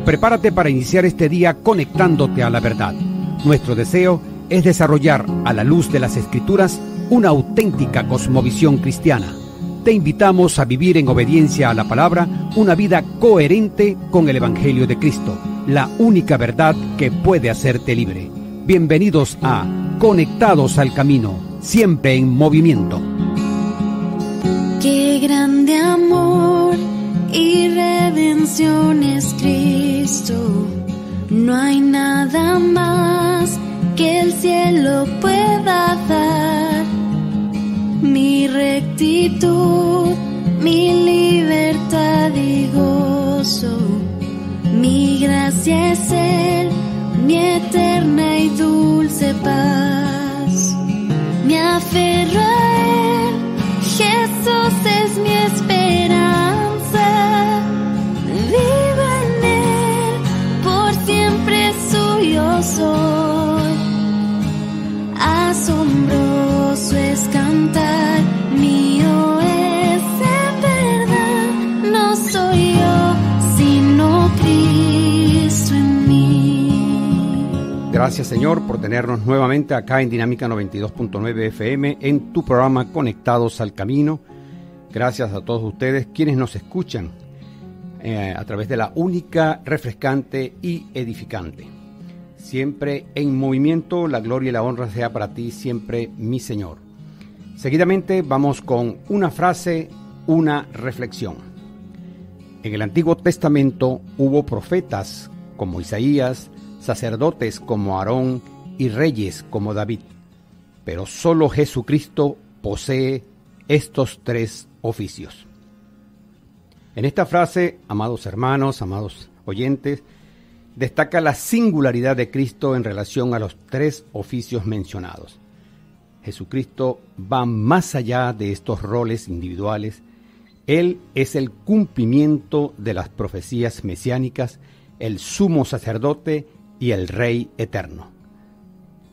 Prepárate para iniciar este día conectándote a la verdad. Nuestro deseo es desarrollar, a la luz de las Escrituras, una auténtica cosmovisión cristiana. Te invitamos a vivir en obediencia a la palabra una vida coherente con el Evangelio de Cristo, la única verdad que puede hacerte libre. Bienvenidos a Conectados al Camino, siempre en movimiento. Qué grande amor y redención es Cristo. No hay nada más que el cielo pueda dar. Mi rectitud, mi libertad y gozo, mi gracia es Él, mi eterna y dulce paz. Me aferro a Él, Jesús es mi esperanza. Vivo en Él, por siempre suyo soy. Asombroso es cantar, mío es en verdad. No soy yo, sino Cristo en mí. Gracias, Señor, por tenernos nuevamente acá en Dinámica 92.9 FM en tu programa Conectados al Camino. Gracias a todos ustedes quienes nos escuchan a través de la única, refrescante y edificante. Siempre en movimiento, la gloria y la honra sea para ti siempre, mi Señor. Seguidamente vamos con una frase, una reflexión. En el Antiguo Testamento hubo profetas como Isaías, sacerdotes como Aarón y reyes como David. Pero solo Jesucristo posee estos tres oficios. En esta frase, amados hermanos, amados oyentes, destaca la singularidad de Cristo en relación a los tres oficios mencionados. Jesucristo va más allá de estos roles individuales. Él es el cumplimiento de las profecías mesiánicas, el sumo sacerdote y el Rey eterno.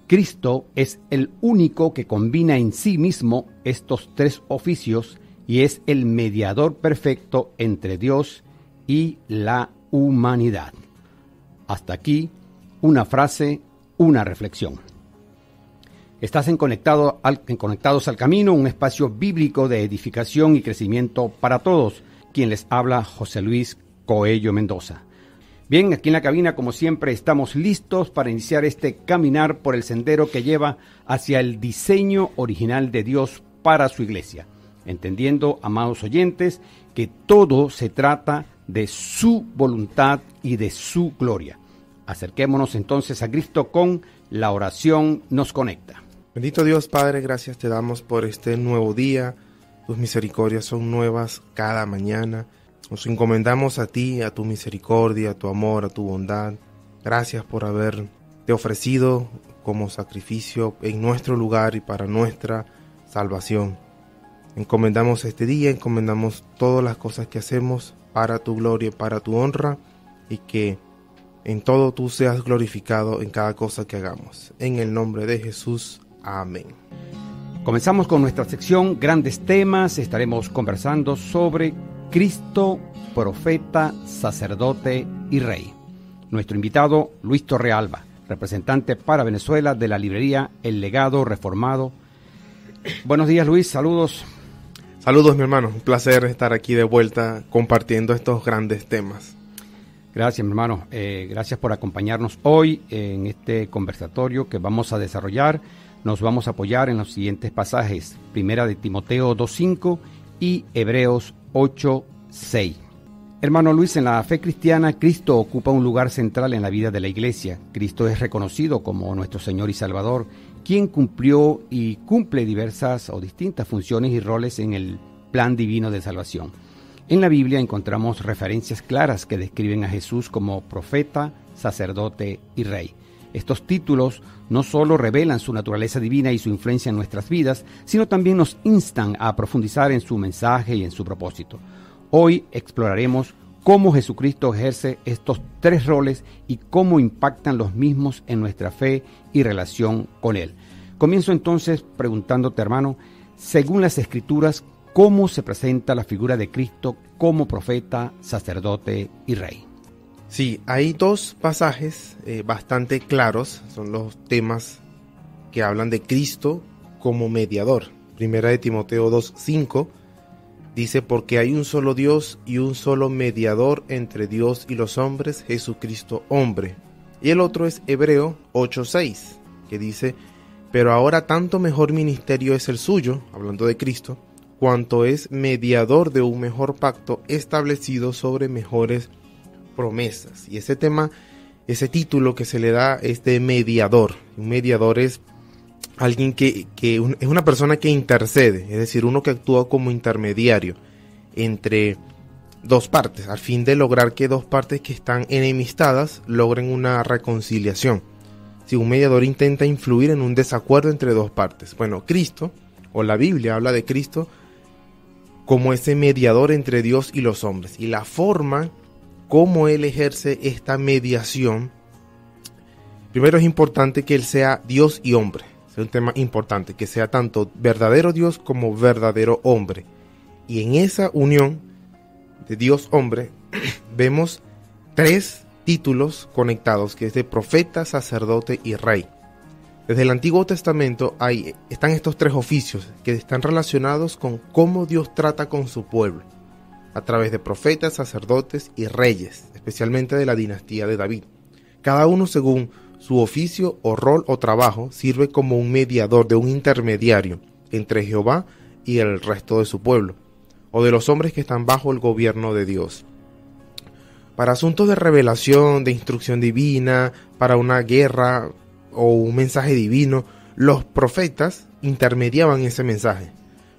Cristo es el único que combina en sí mismo estos tres oficios y es el mediador perfecto entre Dios y la humanidad. Hasta aquí, una frase, una reflexión. Estás en Conectados al Camino, un espacio bíblico de edificación y crecimiento para todos. Quien les habla, José Luis Coello Mendoza. Bien, aquí en la cabina, como siempre, estamos listos para iniciar este caminar por el sendero que lleva hacia el diseño original de Dios para su iglesia. Entendiendo, amados oyentes, que todo se trata de su voluntad y de su gloria. Acerquémonos entonces a Cristo con la oración nos conecta. Bendito Dios, Padre, gracias te damos por este nuevo día. Tus misericordias son nuevas cada mañana. Nos encomendamos a ti, a tu misericordia, a tu amor, a tu bondad. Gracias por haberte ofrecido como sacrificio en nuestro lugar y para nuestra salvación. Encomendamos este día, encomendamos todas las cosas que hacemos para tu gloria y para tu honra, y que en todo tú seas glorificado en cada cosa que hagamos. En el nombre de Jesús, amén. Comenzamos con nuestra sección Grandes Temas. Estaremos conversando sobre Cristo, profeta, sacerdote y rey. Nuestro invitado, Luis Torrealba, representante para Venezuela de la librería El Legado Reformado. Buenos días, Luis, saludos. Saludos, mi hermano, un placer estar aquí de vuelta compartiendo estos grandes temas. Gracias, mi hermano. Gracias por acompañarnos hoy en este conversatorio que vamos a desarrollar. Nos vamos a apoyar en los siguientes pasajes: Primera de Timoteo 2:5 y Hebreos 8:6. Hermano Luis, en la fe cristiana, Cristo ocupa un lugar central en la vida de la iglesia. Cristo es reconocido como nuestro Señor y Salvador, quien cumplió y cumple diversas o distintas funciones y roles en el plan divino de salvación. En la Biblia encontramos referencias claras que describen a Jesús como profeta, sacerdote y rey. Estos títulos no solo revelan su naturaleza divina y su influencia en nuestras vidas, sino también nos instan a profundizar en su mensaje y en su propósito. Hoy exploraremos cómo Jesucristo ejerce estos tres roles y cómo impactan los mismos en nuestra fe y relación con Él. Comienzo entonces preguntándote, hermano, según las Escrituras, ¿cómo se presenta la figura de Cristo como profeta, sacerdote y rey? Sí, hay dos pasajes bastante claros, son los temas que hablan de Cristo como mediador. Primera de Timoteo 2:5 dice: porque hay un solo Dios y un solo mediador entre Dios y los hombres, Jesucristo hombre. Y el otro es Hebreo 8:6, que dice: pero ahora tanto mejor ministerio es el suyo, hablando de Cristo, cuanto es mediador de un mejor pacto establecido sobre mejores promesas. Y ese tema, ese título que se le da es de mediador. Un mediador es alguien es una persona que intercede, es decir, uno que actúa como intermediario entre dos partes, al fin de lograr que dos partes que están enemistadas logren una reconciliación. Si un mediador intenta influir en un desacuerdo entre dos partes. Bueno, Cristo, o la Biblia habla de Cristo como ese mediador entre Dios y los hombres. Y la forma como Él ejerce esta mediación, primero es importante que Él sea Dios y hombre. Es un tema importante, que sea tanto verdadero Dios como verdadero hombre. Y en esa unión de Dios-hombre vemos tres títulos conectados, que es de profeta, sacerdote y rey. Desde el Antiguo Testamento están estos tres oficios que están relacionados con cómo Dios trata con su pueblo, a través de profetas, sacerdotes y reyes, especialmente de la dinastía de David. Cada uno, según su oficio o rol o trabajo, sirve como un mediador, de un intermediario entre Jehová y el resto de su pueblo, o de los hombres que están bajo el gobierno de Dios. Para asuntos de revelación, de instrucción divina, para una guerra o un mensaje divino, los profetas intermediaban ese mensaje.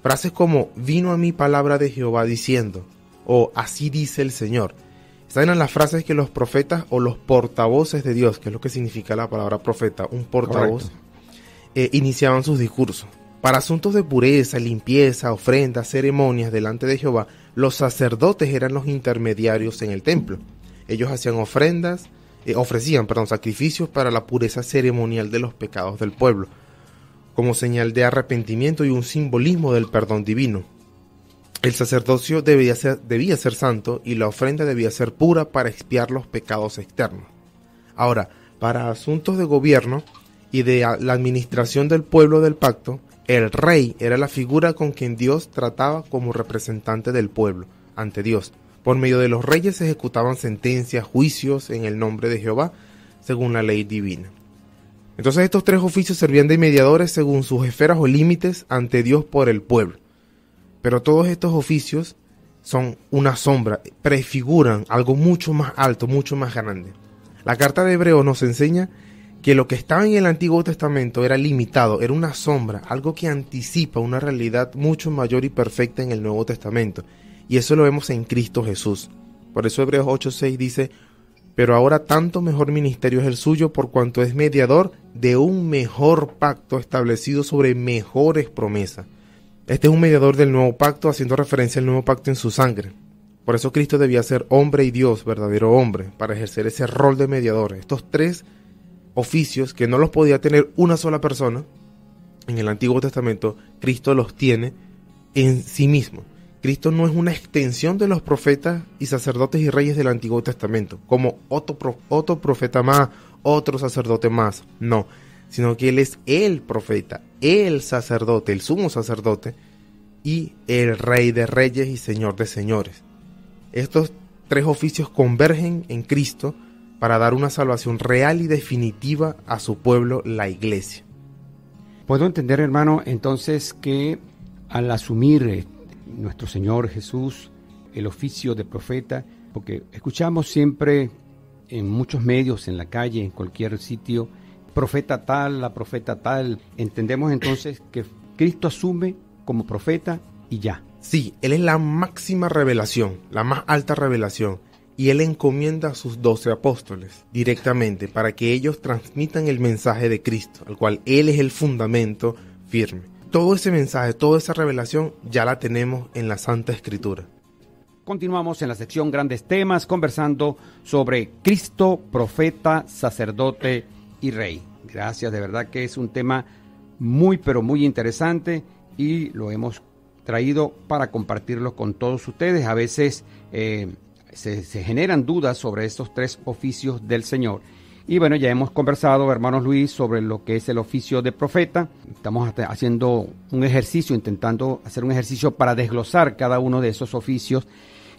Frases como: vino a mí palabra de Jehová diciendo, o así dice el Señor. Estas eran las frases que los profetas o los portavoces de Dios, que es lo que significa la palabra profeta, un portavoz, iniciaban sus discursos. Para asuntos de pureza, limpieza, ofrendas, ceremonias delante de Jehová, los sacerdotes eran los intermediarios en el templo. Ellos hacían ofrecían sacrificios para la pureza ceremonial de los pecados del pueblo, como señal de arrepentimiento y un simbolismo del perdón divino. El sacerdocio debía ser santo y la ofrenda debía ser pura para expiar los pecados externos. Ahora, para asuntos de gobierno y de la administración del pueblo del pacto, el rey era la figura con quien Dios trataba como representante del pueblo ante Dios. Por medio de los reyes se ejecutaban sentencias, juicios en el nombre de Jehová, según la ley divina. Entonces estos tres oficios servían de mediadores según sus esferas o límites ante Dios por el pueblo. Pero todos estos oficios son una sombra, prefiguran algo mucho más alto, mucho más grande. La carta de Hebreos nos enseña que lo que estaba en el Antiguo Testamento era limitado, era una sombra, algo que anticipa una realidad mucho mayor y perfecta en el Nuevo Testamento. Y eso lo vemos en Cristo Jesús. Por eso Hebreos 8:6 dice: pero ahora tanto mejor ministerio es el suyo, por cuanto es mediador de un mejor pacto establecido sobre mejores promesas. Este es un mediador del nuevo pacto, haciendo referencia al nuevo pacto en su sangre. Por eso Cristo debía ser hombre y Dios, verdadero hombre, para ejercer ese rol de mediador. Estos tres oficios que no los podía tener una sola persona en el Antiguo Testamento, Cristo los tiene en sí mismo. Cristo no es una extensión de los profetas y sacerdotes y reyes del Antiguo Testamento, como otro profeta más, otro sacerdote más, no, sino que Él es el profeta, el sacerdote, el sumo sacerdote y el rey de reyes y señor de señores. Estos tres oficios convergen en Cristo para dar una salvación real y definitiva a su pueblo, la iglesia. Puedo entender, hermano, entonces que al asumir nuestro Señor Jesús el oficio de profeta, porque escuchamos siempre en muchos medios, en la calle, en cualquier sitio, profeta tal, la profeta tal, entendemos entonces que Cristo asume como profeta y ya. Sí, Él es la máxima revelación, la más alta revelación, y Él encomienda a sus 12 apóstoles directamente para que ellos transmitan el mensaje de Cristo, al cual Él es el fundamento firme. Todo ese mensaje, toda esa revelación ya la tenemos en la Santa Escritura. Continuamos en la sección Grandes Temas, conversando sobre Cristo, profeta, sacerdote y rey. Gracias, de verdad que es un tema muy, pero muy interesante y lo hemos traído para compartirlo con todos ustedes. A veces se generan dudas sobre estos 3 oficios del Señor. Y bueno, ya hemos conversado, hermanos Luis, sobre lo que es el oficio de profeta. Estamos haciendo un ejercicio, intentando hacer un ejercicio para desglosar cada uno de esos oficios.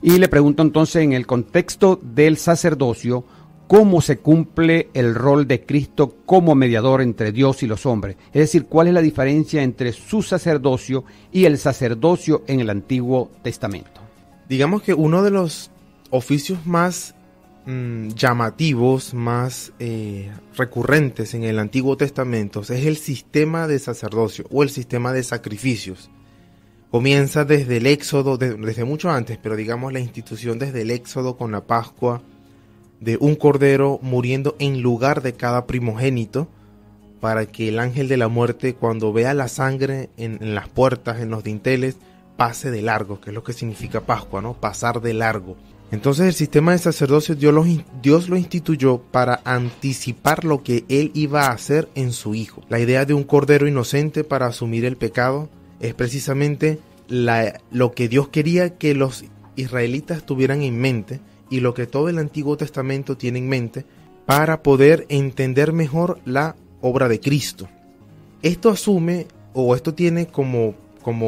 Y le pregunto entonces, en el contexto del sacerdocio, ¿cómo se cumple el rol de Cristo como mediador entre Dios y los hombres? Es decir, ¿cuál es la diferencia entre su sacerdocio y el sacerdocio en el Antiguo Testamento? Digamos que uno de los oficios más llamativos, más recurrentes en el Antiguo Testamento es el sistema de sacerdocio o el sistema de sacrificios. Comienza desde el Éxodo, desde mucho antes, pero digamos la institución desde el Éxodo con la Pascua, de un cordero muriendo en lugar de cada primogénito, para que el ángel de la muerte, cuando vea la sangre en las puertas, en los dinteles, pase de largo, que es lo que significa Pascua, ¿no? Pasar de largo. Entonces el sistema de sacerdocio Dios lo instituyó para anticipar lo que Él iba a hacer en su Hijo. La idea de un cordero inocente para asumir el pecado es precisamente lo que Dios quería que los israelitas tuvieran en mente y lo que todo el Antiguo Testamento tiene en mente para poder entender mejor la obra de Cristo. Esto asume, o esto tiene como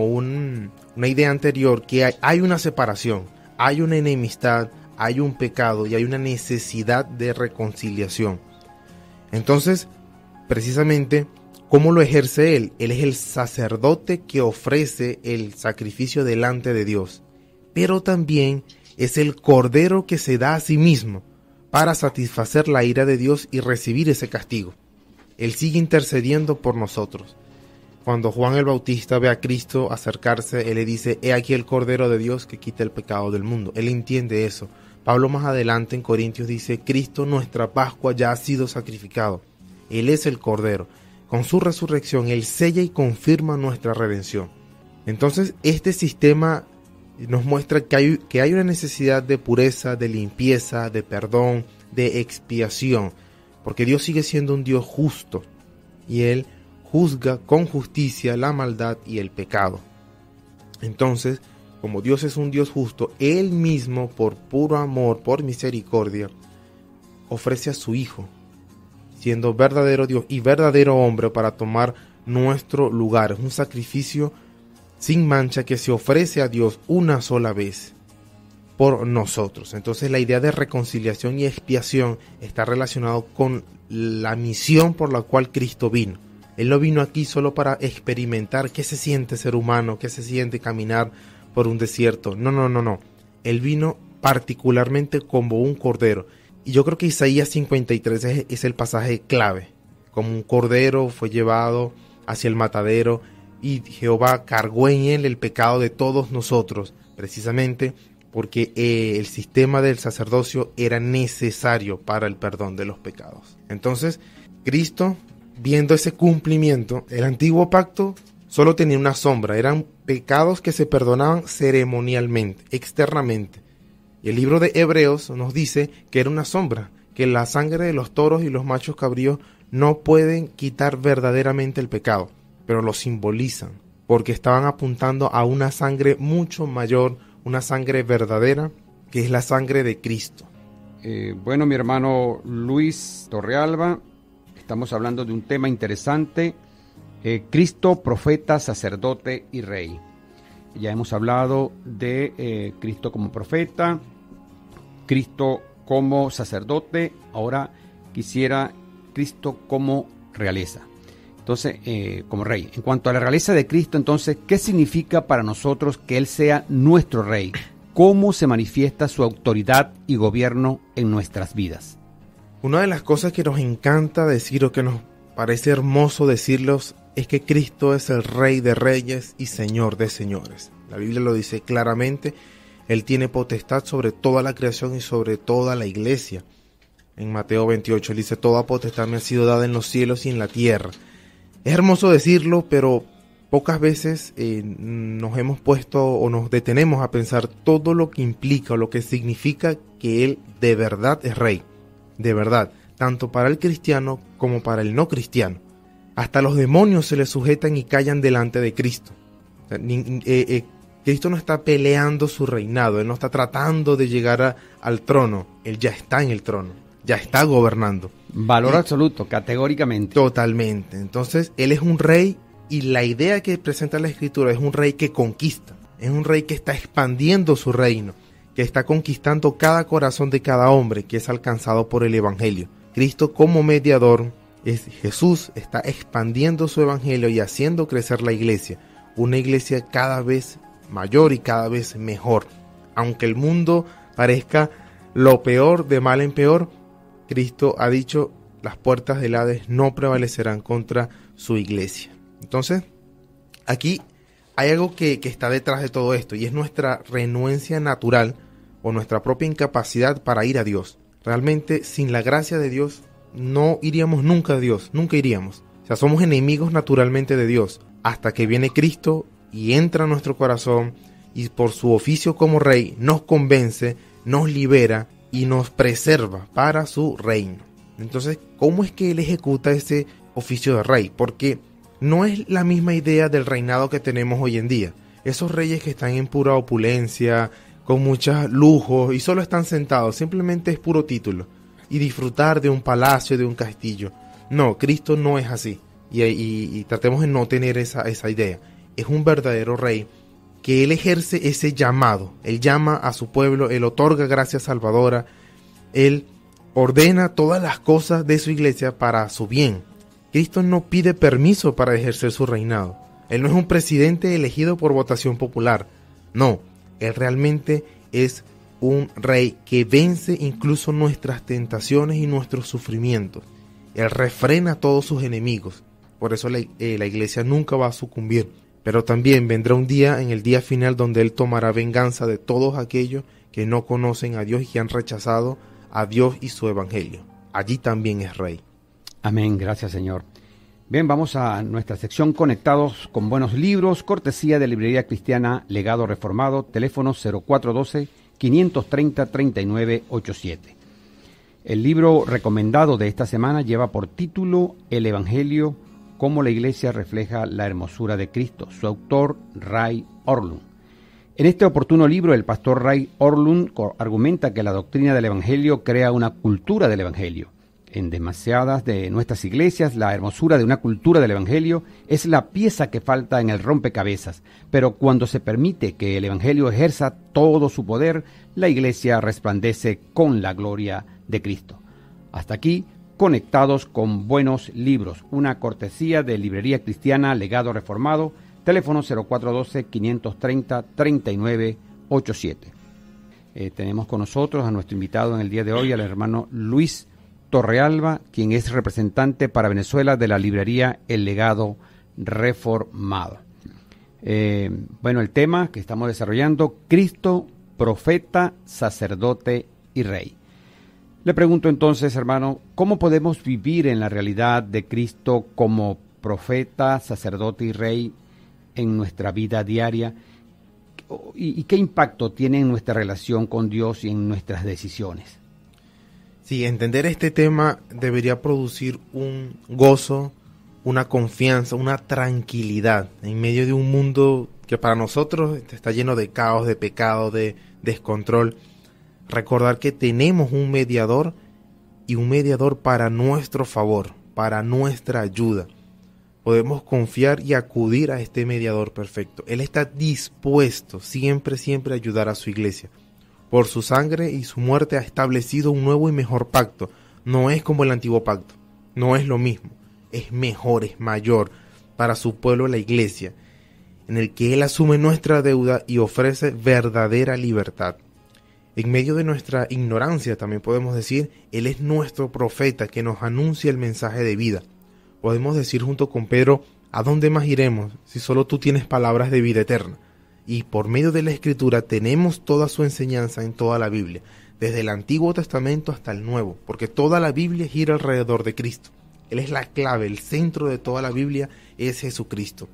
una idea anterior, que hay una separación. Hay una enemistad, hay un pecado y hay una necesidad de reconciliación. Entonces, precisamente, ¿cómo lo ejerce Él? Él es el sacerdote que ofrece el sacrificio delante de Dios, pero también es el cordero que se da a sí mismo para satisfacer la ira de Dios y recibir ese castigo. Él sigue intercediendo por nosotros. Cuando Juan el Bautista ve a Cristo acercarse, él le dice: he aquí el Cordero de Dios que quita el pecado del mundo. Él entiende eso. Pablo más adelante en Corintios dice: Cristo, nuestra Pascua, ya ha sido sacrificado. Él es el Cordero. Con su resurrección, Él sella y confirma nuestra redención. Entonces, este sistema nos muestra que hay una necesidad de pureza, de limpieza, de perdón, de expiación, porque Dios sigue siendo un Dios justo y Él juzga con justicia la maldad y el pecado. Entonces, como Dios es un Dios justo, Él mismo, por puro amor, por misericordia, ofrece a su Hijo, siendo verdadero Dios y verdadero hombre, para tomar nuestro lugar. Es un sacrificio sin mancha que se ofrece a Dios una sola vez por nosotros. Entonces, la idea de reconciliación y expiación está relacionado con la misión por la cual Cristo vino. Él no vino aquí solo para experimentar qué se siente ser humano, qué se siente caminar por un desierto. No. Él vino particularmente como un cordero. Y yo creo que Isaías 53 es el pasaje clave. Como un cordero fue llevado hacia el matadero y Jehová cargó en él el pecado de todos nosotros, precisamente porque el sistema del sacerdocio era necesario para el perdón de los pecados. Entonces, Cristo, viendo ese cumplimiento, el antiguo pacto solo tenía una sombra, eran pecados que se perdonaban ceremonialmente, externamente. Y el libro de Hebreos nos dice que era una sombra, que la sangre de los toros y los machos cabríos no pueden quitar verdaderamente el pecado, pero lo simbolizan, porque estaban apuntando a una sangre mucho mayor, una sangre verdadera, que es la sangre de Cristo. Bueno, mi hermano Luis Torrealba, estamos hablando de un tema interesante, Cristo, profeta, sacerdote y rey. Ya hemos hablado de Cristo como profeta, Cristo como sacerdote, ahora quisiera Cristo como realeza. Entonces, como rey. En cuanto a la realeza de Cristo, entonces, ¿qué significa para nosotros que Él sea nuestro rey? ¿Cómo se manifiesta su autoridad y gobierno en nuestras vidas? Una de las cosas que nos encanta decir, o que nos parece hermoso decirlos, es que Cristo es el Rey de Reyes y Señor de Señores. La Biblia lo dice claramente. Él tiene potestad sobre toda la creación y sobre toda la iglesia. En Mateo 28 él dice: toda potestad me ha sido dada en los cielos y en la tierra. Es hermoso decirlo, pero pocas veces nos hemos puesto o nos detenemos a pensar todo lo que implica o lo que significa que Él de verdad es Rey. De verdad, tanto para el cristiano como para el no cristiano. Hasta los demonios se le sujetan y callan delante de Cristo. Cristo no está peleando su reinado, Él no está tratando de llegar al trono, Él ya está en el trono, ya está gobernando. Valor absoluto, categóricamente. Totalmente. Entonces, Él es un rey y la idea que presenta la Escritura es un rey que conquista, es un rey que está expandiendo su reino, que está conquistando cada corazón de cada hombre que es alcanzado por el Evangelio. Cristo como mediador, Jesús está expandiendo su Evangelio y haciendo crecer la iglesia, una iglesia cada vez mayor y cada vez mejor. Aunque el mundo parezca lo peor, de mal en peor, Cristo ha dicho, las puertas del Hades no prevalecerán contra su iglesia. Entonces, aquí hay algo que está detrás de todo esto, y es nuestra renuencia natural o nuestra propia incapacidad para ir a Dios. Realmente, sin la gracia de Dios, no iríamos nunca a Dios, nunca iríamos. O sea, somos enemigos naturalmente de Dios, hasta que viene Cristo y entra a nuestro corazón, y por su oficio como rey nos convence, nos libera y nos preserva para su reino. Entonces, ¿cómo es que Él ejecuta ese oficio de rey? Porque no es la misma idea del reinado que tenemos hoy en día. Esos reyes que están en pura opulencia, con muchos lujos y solo están sentados, simplemente es puro título y disfrutar de un palacio, de un castillo. No, Cristo no es así, y tratemos de no tener esa idea. Es un verdadero rey que Él ejerce ese llamado, Él llama a su pueblo, Él otorga gracia salvadora, Él ordena todas las cosas de su iglesia para su bien. Cristo no pide permiso para ejercer su reinado. Él no es un presidente elegido por votación popular. No, Él realmente es un rey que vence incluso nuestras tentaciones y nuestros sufrimientos. Él refrena a todos sus enemigos. Por eso la iglesia nunca va a sucumbir. Pero también vendrá un día, en el día final, donde Él tomará venganza de todos aquellos que no conocen a Dios y que han rechazado a Dios y su evangelio. Allí también es rey. Amén, gracias Señor. Bien, vamos a nuestra sección Conectados con Buenos Libros, cortesía de Librería Cristiana Legado Reformado, teléfono 0412-530-3987. El libro recomendado de esta semana lleva por título El Evangelio, cómo la Iglesia refleja la hermosura de Cristo. Su autor, Ray Ortlund. En este oportuno libro, el pastor Ray Ortlund argumenta que la doctrina del Evangelio crea una cultura del Evangelio. En demasiadas de nuestras iglesias, la hermosura de una cultura del Evangelio es la pieza que falta en el rompecabezas, pero cuando se permite que el Evangelio ejerza todo su poder, la iglesia resplandece con la gloria de Cristo. Hasta aquí, Conectados con Buenos Libros, una cortesía de Librería Cristiana Legado Reformado, teléfono 0412-530-3987. Tenemos con nosotros a nuestro invitado en el día de hoy, al hermano Luis Torrealba, quien es representante para Venezuela de la librería El Legado Reformado. Bueno, el tema que estamos desarrollando, Cristo, profeta, sacerdote y rey. Le pregunto entonces, hermano, ¿cómo podemos vivir en la realidad de Cristo como profeta, sacerdote y rey en nuestra vida diaria? ¿Y qué impacto tiene en nuestra relación con Dios y en nuestras decisiones? Sí, entender este tema debería producir un gozo, una confianza, una tranquilidad en medio de un mundo que para nosotros está lleno de caos, de pecado, de descontrol. Recordar que tenemos un mediador y un mediador para nuestro favor, para nuestra ayuda. Podemos confiar y acudir a este mediador perfecto. Él está dispuesto siempre a ayudar a su iglesia. Por su sangre y su muerte ha establecido un nuevo y mejor pacto. No es como el antiguo pacto, no es lo mismo, es mejor, es mayor para su pueblo, la iglesia, en el que Él asume nuestra deuda y ofrece verdadera libertad. En medio de nuestra ignorancia, también podemos decir, Él es nuestro profeta que nos anuncia el mensaje de vida. Podemos decir junto con Pedro, ¿a dónde más iremos si solo tú tienes palabras de vida eterna? Y por medio de la Escritura tenemos toda su enseñanza en toda la Biblia, desde el Antiguo Testamento hasta el Nuevo, porque toda la Biblia gira alrededor de Cristo. Él es la clave, el centro de toda la Biblia es Jesucristo.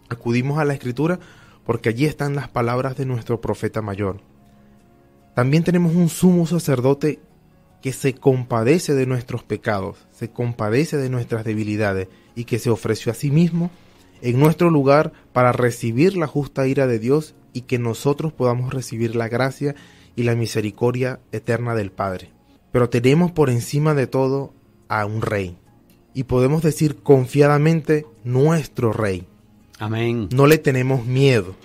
Acudimos a la Escritura porque allí están las palabras de nuestro profeta mayor. También tenemos un sumo sacerdote que se compadece de nuestros pecados, se compadece de nuestras debilidades y que se ofreció a sí mismo en nuestro lugar para recibir la justa ira de Dios y que nosotros podamos recibir la gracia y la misericordia eterna del Padre. Pero tenemos por encima de todo a un Rey, y podemos decir confiadamente nuestro Rey. Amén. No le tenemos miedo,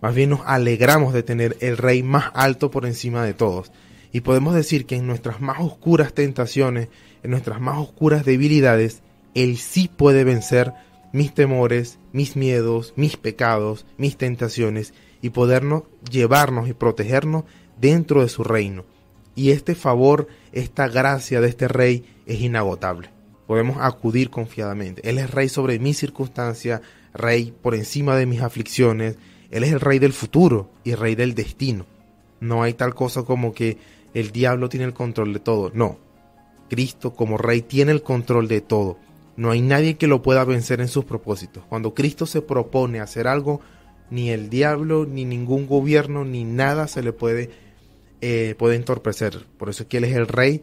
más bien nos alegramos de tener el Rey más alto por encima de todos. Y podemos decir que en nuestras más oscuras tentaciones, en nuestras más oscuras debilidades, Él sí puede vencer mis temores, mis miedos, mis pecados, mis tentaciones, y podernos llevarnos y protegernos dentro de su reino. Y este favor, esta gracia de este Rey es inagotable. Podemos acudir confiadamente. Él es Rey sobre mis circunstancias, Rey por encima de mis aflicciones. Él es el Rey del futuro y Rey del destino. No hay tal cosa como que el diablo tiene el control de todo. No. Cristo como Rey tiene el control de todo. No hay nadie que lo pueda vencer en sus propósitos. Cuando Cristo se propone hacer algo, ni el diablo, ni ningún gobierno, ni nada se le puede entorpecer. Por eso es que Él es el Rey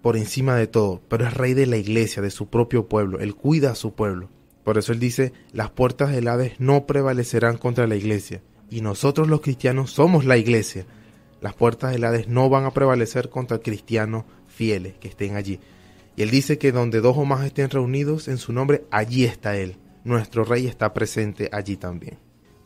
por encima de todo, pero es Rey de la iglesia, de su propio pueblo. Él cuida a su pueblo. Por eso Él dice, las puertas del Hades no prevalecerán contra la iglesia. Y nosotros los cristianos somos la iglesia. Las puertas del Hades no van a prevalecer contra cristianos fieles que estén allí. Y Él dice que donde dos o más estén reunidos en su nombre, allí está Él. Nuestro Rey está presente allí también.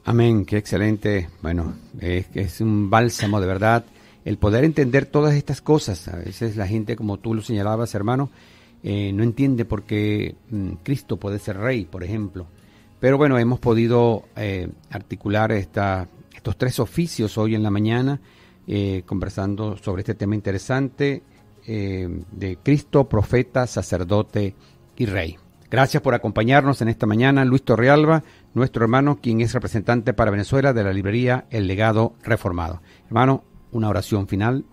Amén, qué excelente. Bueno, es un bálsamo de verdad el poder entender todas estas cosas. A veces la gente, como tú lo señalabas, hermano, no entiende por qué Cristo puede ser Rey, por ejemplo. Pero bueno, hemos podido articular estos tres oficios hoy en la mañana, conversando sobre este tema interesante de Cristo, profeta, sacerdote y Rey. Gracias por acompañarnos en esta mañana, Luis Torrealba, nuestro hermano, quien es representante para Venezuela de la librería El Legado Reformado. Hermano, una oración final.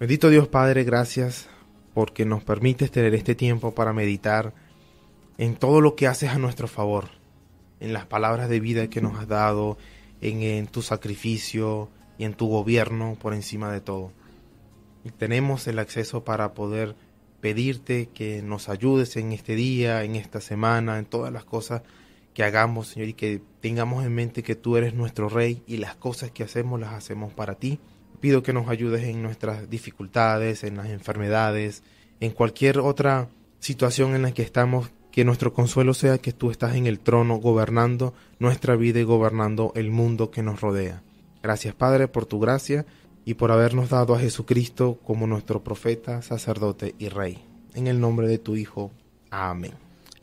Bendito Dios Padre, gracias porque nos permites tener este tiempo para meditar en todo lo que haces a nuestro favor, en las palabras de vida que nos has dado, en tu sacrificio y en tu gobierno por encima de todo. Y tenemos el acceso para poder pedirte que nos ayudes en este día, en esta semana, en todas las cosas que hagamos, Señor, y que tengamos en mente que tú eres nuestro Rey y las cosas que hacemos las hacemos para ti. Pido que nos ayudes en nuestras dificultades, en las enfermedades, en cualquier otra situación en la que estamos, que nuestro consuelo sea que tú estás en el trono gobernando nuestra vida y gobernando el mundo que nos rodea. Gracias, Padre, por tu gracia y por habernos dado a Jesucristo como nuestro profeta, sacerdote y Rey. En el nombre de tu Hijo. Amén.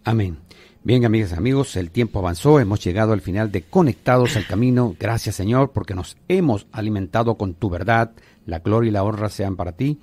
Amén. Bien, amigas y amigos, el tiempo avanzó, hemos llegado al final de Conectados al Camino. Gracias, Señor, porque nos hemos alimentado con tu verdad. La gloria y la honra sean para ti.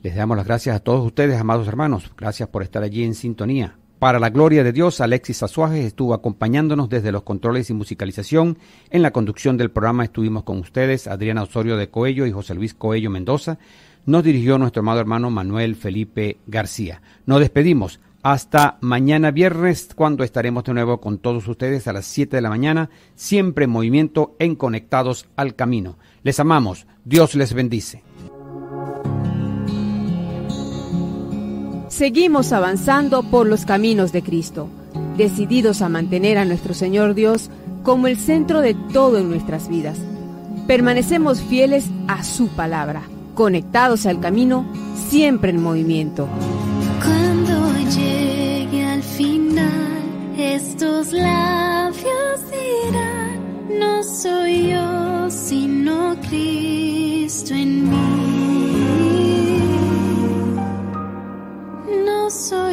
Les damos las gracias a todos ustedes, amados hermanos. Gracias por estar allí en sintonía. Para la gloria de Dios, Alexis Azuajes estuvo acompañándonos desde los controles y musicalización. En la conducción del programa estuvimos con ustedes Adriana Osorio de Coello y José Luis Coello Mendoza. Nos dirigió nuestro amado hermano Manuel Felipe García. Nos despedimos. Hasta mañana viernes, cuando estaremos de nuevo con todos ustedes a las 7 de la mañana, siempre en movimiento en Conectados al Camino. Les amamos. Dios les bendice. Seguimos avanzando por los caminos de Cristo, decididos a mantener a nuestro Señor Dios como el centro de todo en nuestras vidas. Permanecemos fieles a su palabra, conectados al camino, siempre en movimiento. Cuando llegue al final, estos labios dirán, no soy yo, sino Cristo en mí. No soy